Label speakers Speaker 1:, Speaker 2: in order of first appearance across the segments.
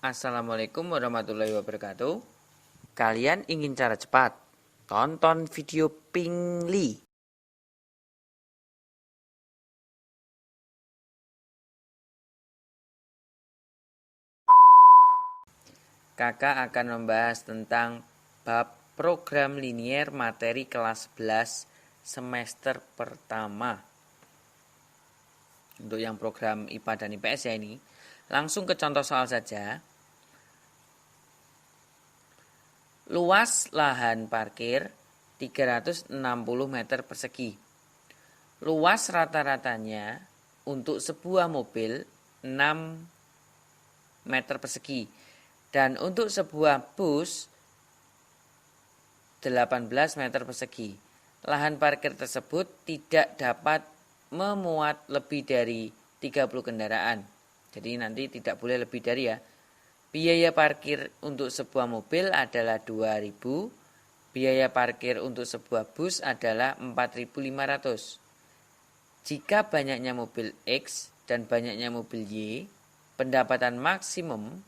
Speaker 1: Assalamualaikum warahmatullahi wabarakatuh. Kalian ingin cara cepat? Tonton video Pingli. Kakak akan membahas tentang bab program linier materi kelas 11 semester pertama. Untuk yang program IPA dan IPS ya ini. Langsung ke contoh soal saja. Luas lahan parkir 360 meter persegi. Luas rata-ratanya untuk sebuah mobil 6 meter persegi. Dan untuk sebuah bus 18 meter persegi. Lahan parkir tersebut tidak dapat memuat lebih dari 30 kendaraan. Jadi nanti tidak boleh lebih dari ya. Biaya parkir untuk sebuah mobil adalah 2.000. Biaya parkir untuk sebuah bus adalah 4.500. Jika banyaknya mobil X dan banyaknya mobil Y, pendapatan maksimum,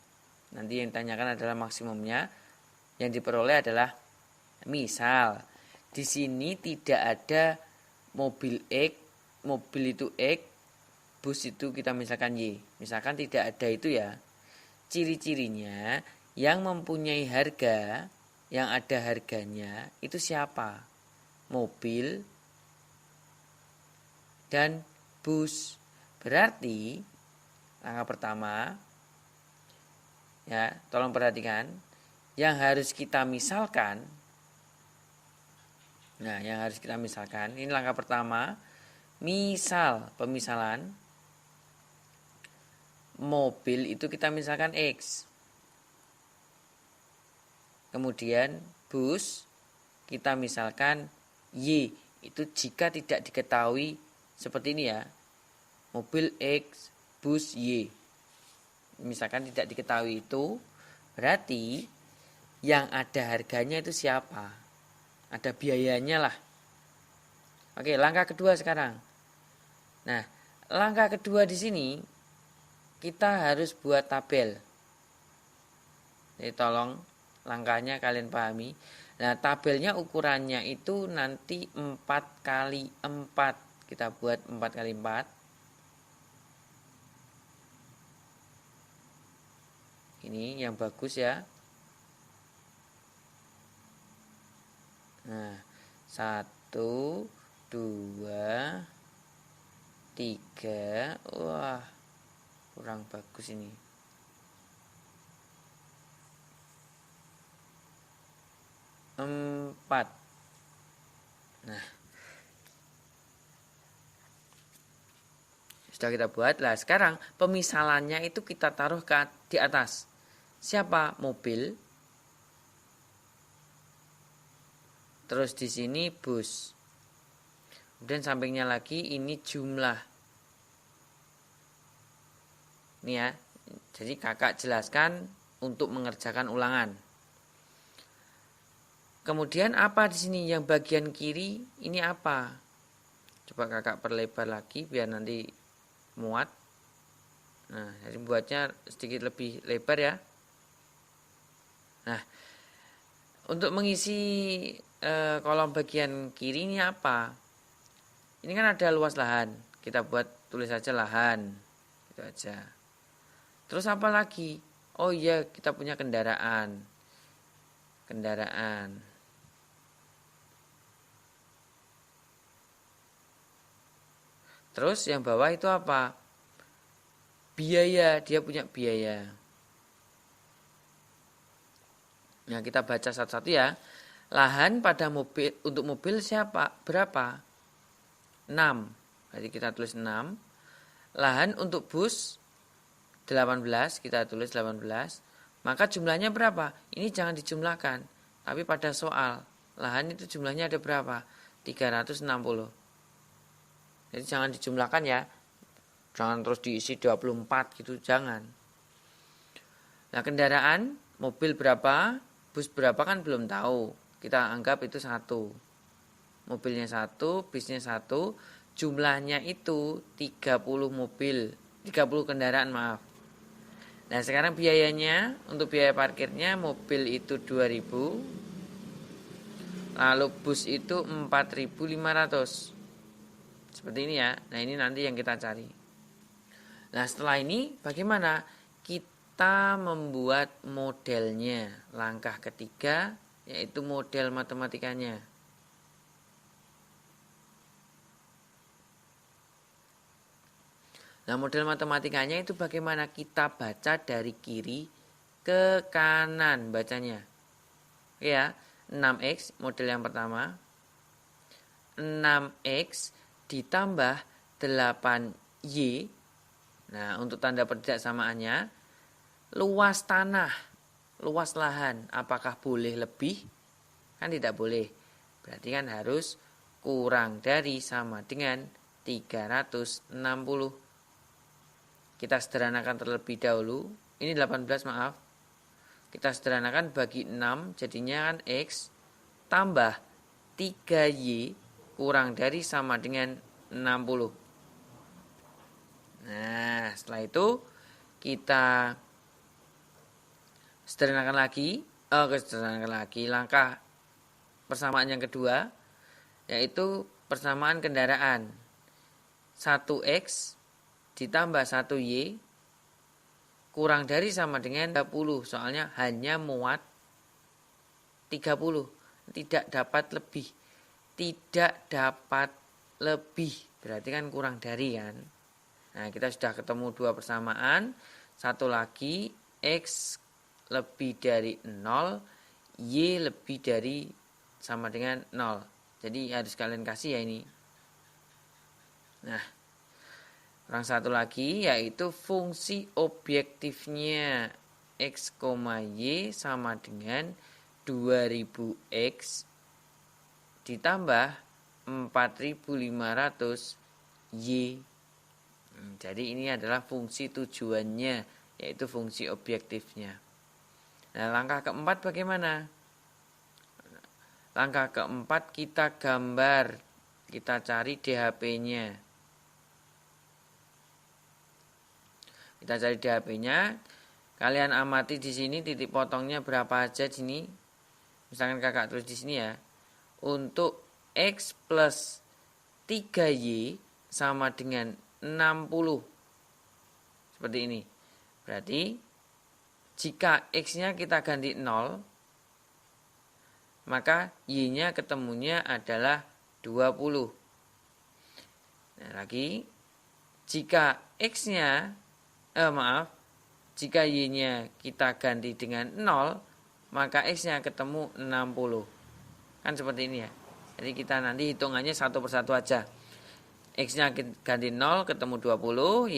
Speaker 1: nanti yang ditanyakan adalah maksimumnya, yang diperoleh adalah misal di sini tidak ada mobil X, mobil itu X, bus itu kita misalkan Y. Misalkan tidak ada itu ya. Ciri-cirinya yang mempunyai harga, yang ada harganya itu siapa? Mobil dan bus. Berarti langkah pertama ya, tolong perhatikan yang harus kita misalkan. Nah, yang harus kita misalkan ini langkah pertama. Misal, pemisalan mobil itu kita misalkan X. Kemudian bus kita misalkan Y. Itu jika tidak diketahui seperti ini ya. Mobil X, bus Y. Misalkan tidak diketahui itu, berarti yang ada harganya itu siapa? Ada biayanya lah. Oke, langkah kedua sekarang. Nah, langkah kedua di sini kita harus buat tabel. Jadi tolong langkahnya kalian pahami. Nah, tabelnya ukurannya itu nanti 4 kali 4. Kita buat 4 kali 4. Ini yang bagus ya. Nah, 1, 2, 3. Wah, kurang bagus ini. Empat. Nah, sudah kita buat. Lah sekarang pemisalannya itu kita taruh di atas. Siapa? Mobil. Terus di sini bus. Kemudian sampingnya lagi ini jumlah. Ini ya. Jadi kakak jelaskan untuk mengerjakan ulangan. Kemudian apa di sini yang bagian kiri ini apa? Coba kakak perlebar lagi biar nanti muat. Nah, jadi buatnya sedikit lebih lebar ya. Nah, untuk mengisi kolom bagian kiri ini apa? Ini kan ada luas lahan. Kita buat tulis saja lahan. Itu aja. Terus apa lagi? Oh iya, kita punya kendaraan. Kendaraan. Terus yang bawah itu apa? Biaya, dia punya biaya. Nah, kita baca satu-satu ya. Lahan pada mobil, untuk mobil siapa? Berapa? 6. Jadi kita tulis 6. Lahan untuk bus 18, kita tulis 18. Maka jumlahnya berapa? Ini jangan dijumlahkan. Tapi pada soal, lahan itu jumlahnya ada berapa? 360. Jadi jangan dijumlahkan ya. Jangan terus diisi 24 gitu, jangan. Nah, kendaraan, mobil berapa, bus berapa kan belum tahu. Kita anggap itu 1. Mobilnya 1, busnya 1. Jumlahnya itu 30 mobil, 30 kendaraan maaf. Nah, sekarang biayanya untuk biaya parkirnya mobil itu 2.000, lalu bus itu 4.500. Seperti ini ya. Nah, ini nanti yang kita cari. Nah, setelah ini bagaimana? Kita membuat modelnya. Langkah ketiga yaitu model matematikanya. Nah, model matematikanya itu bagaimana kita baca dari kiri ke kanan bacanya. Ya, 6x model yang pertama. 6x ditambah 8y. Nah, untuk tanda pertidaksamaannya, luas tanah, luas lahan, apakah boleh lebih? Kan tidak boleh. Berarti kan harus kurang dari sama dengan 360. Kita sederhanakan terlebih dahulu. Ini 18, maaf. Kita sederhanakan bagi 6, jadinya kan X tambah 3Y kurang dari sama dengan 60. Nah, setelah itu kita sederhanakan lagi. Langkah persamaan yang kedua yaitu persamaan kendaraan. 1X ditambah 1Y kurang dari sama dengan 30. Soalnya hanya muat 30. Tidak dapat lebih. Tidak dapat lebih. Berarti kan kurang dari kan. Nah, kita sudah ketemu dua persamaan. Satu lagi, X lebih dari 0. Y lebih dari sama dengan 0. Jadi harus kalian kasih ya ini. Nah, orang satu lagi yaitu fungsi objektifnya X, Y sama dengan 2000X ditambah 4500 Y. Jadi ini adalah fungsi tujuannya, yaitu fungsi objektifnya. Nah, langkah keempat bagaimana? Langkah keempat kita gambar, kita cari DHP-nya. Kita cari DHP-nya. Kalian amati di sini titik potongnya berapa aja di sini. Misalkan kakak tulis di sini ya. Untuk X plus 3Y sama dengan 60. Seperti ini. Berarti jika X-nya kita ganti 0, maka Y-nya ketemunya adalah 20. Nah, lagi jika X-nya jika Y-nya kita ganti dengan 0, maka X-nya ketemu 60. Kan seperti ini ya. Jadi kita nanti hitungannya satu persatu aja. X-nya ganti 0 ketemu 20,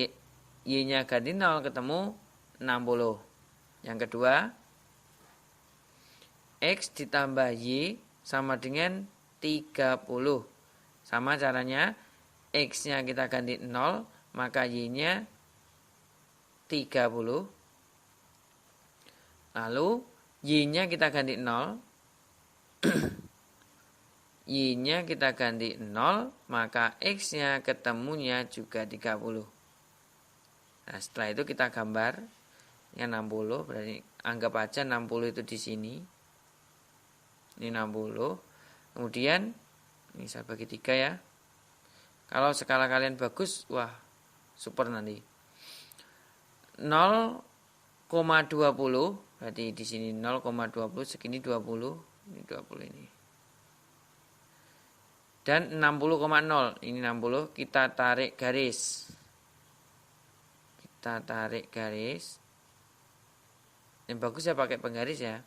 Speaker 1: Y-nya ganti 0 ketemu 60. Yang kedua, X ditambah Y sama dengan 30. Sama caranya, X-nya kita ganti 0, maka Y-nya 30. Lalu, Y-nya kita ganti 0. Y-nya kita ganti 0, maka X-nya ketemunya juga 30. Nah, setelah itu kita gambar. Ini 60, berarti anggap aja 60 itu di sini. Ini 60. Kemudian, ini saya bagi 3 ya. Kalau skala kalian bagus, wah, super nanti. 0,20, berarti di sini 0,20, segini 20, ini 20 ini. Dan 60,0, ini 60, kita tarik garis. Kita tarik garis. Yang bagus ya pakai penggaris ya.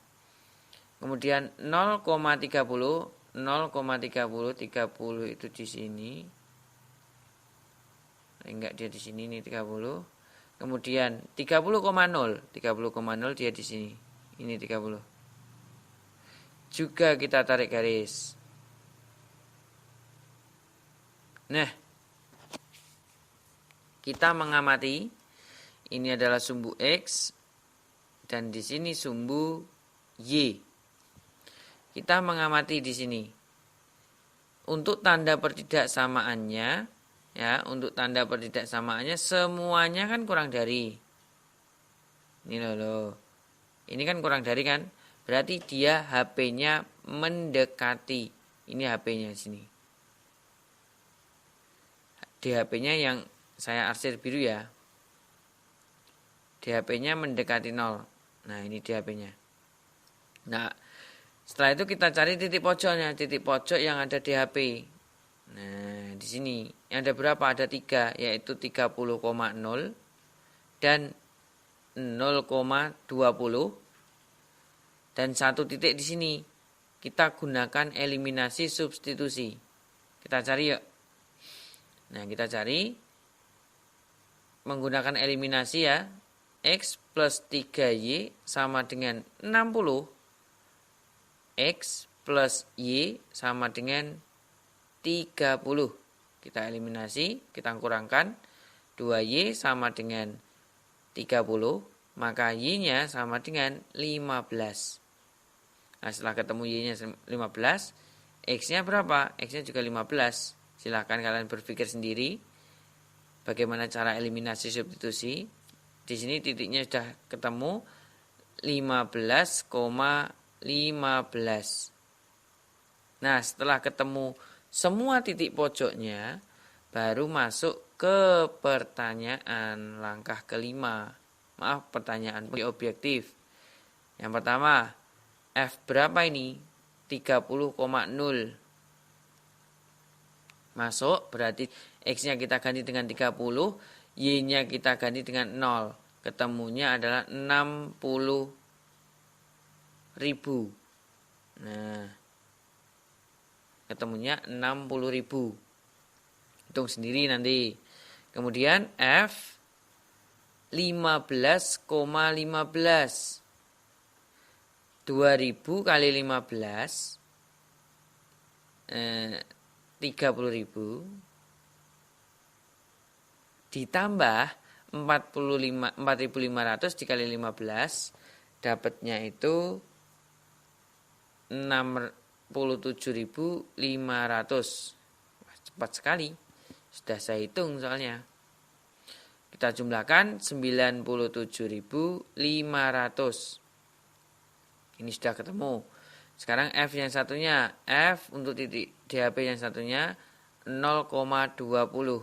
Speaker 1: Kemudian 0,30, 30 itu di sini. Enggak, dia di sini nih 30. Kemudian 30,0, 30,0 dia di sini. Ini 30. Juga kita tarik garis. Nah, kita mengamati ini adalah sumbu X dan di sini sumbu Y. Kita mengamati di sini. Untuk tanda pertidaksamaannya, ya, untuk tanda pertidaksamaannya semuanya kan kurang dari. Ini loh. Ini kan kurang dari kan? Berarti dia HP-nya mendekati. Ini HP-nya sini. Di HP-nya yang saya arsir biru ya. Di HP-nya mendekati 0. Nah, ini di HP-nya. Nah, setelah itu kita cari titik pojoknya. Titik pojok yang ada di HP. Nah, di sini. Ada berapa? Ada 3. Yaitu 30,0 dan 0,20. Dan satu titik di sini. Kita gunakan eliminasi substitusi. Kita cari yuk. Nah, kita cari menggunakan eliminasi ya. X plus 3Y sama dengan 60. X plus Y sama dengan 30. Kita eliminasi, kita kurangkan. 2Y sama dengan 30. Maka Y-nya sama dengan 15. Nah, setelah ketemu Y-nya 15, X-nya berapa? X-nya juga 15. Silahkan kalian berpikir sendiri bagaimana cara eliminasi substitusi. Di sini titiknya sudah ketemu 15,15. Nah, setelah ketemu semua titik pojoknya, baru masuk ke pertanyaan langkah kelima. Maaf, pertanyaan objektif. Yang pertama, F berapa ini? 30,0. Masuk, berarti X-nya kita ganti dengan 30, Y-nya kita ganti dengan 0. Ketemunya adalah 60.000. Nah, ketemunya 60.000. Hitung sendiri nanti. Kemudian F 15,15. 2000 kali 15 30.000 ditambah 4.500 dikali 15 dapatnya itu 67.500. Cepat sekali. Sudah saya hitung soalnya. Kita jumlahkan 97.500. Ini sudah ketemu. Sekarang F yang satunya. F untuk titik DHP yang satunya 0,20.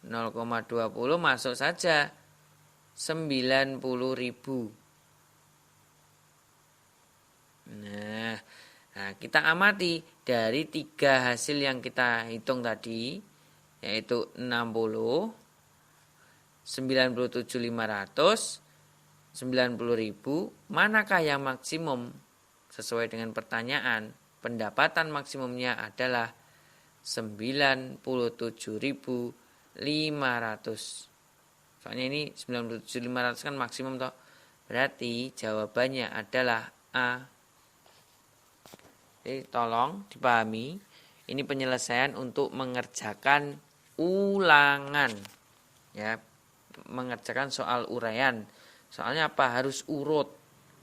Speaker 1: 0,20 masuk saja 90.000. Nah, kita amati dari 3 hasil yang kita hitung tadi, yaitu 60, 97.500, 90.000, manakah yang maksimum? Sesuai dengan pertanyaan, pendapatan maksimumnya adalah 97.500. Soalnya ini 97.500 kan maksimum toh. Berarti jawabannya adalah A. Jadi tolong dipahami, ini penyelesaian untuk mengerjakan ulangan. Ya, mengerjakan soal uraian. Soalnya apa? Harus urut,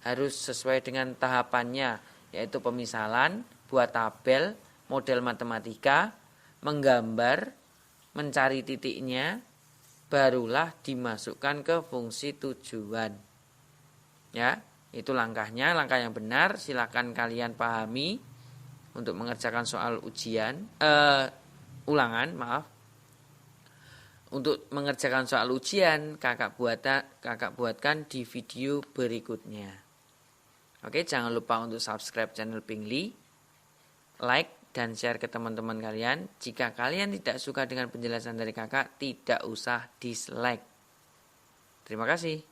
Speaker 1: harus sesuai dengan tahapannya, yaitu pemisalan, buat tabel, model matematika, menggambar, mencari titiknya, barulah dimasukkan ke fungsi tujuan. Ya, itu langkahnya, langkah yang benar. Silakan kalian pahami untuk mengerjakan soal ulangan, maaf. Untuk mengerjakan soal ujian, kakak buatkan di video berikutnya. Oke, jangan lupa untuk subscribe channel Pingli, like dan share ke teman-teman kalian. Jika kalian tidak suka dengan penjelasan dari kakak, tidak usah dislike. Terima kasih.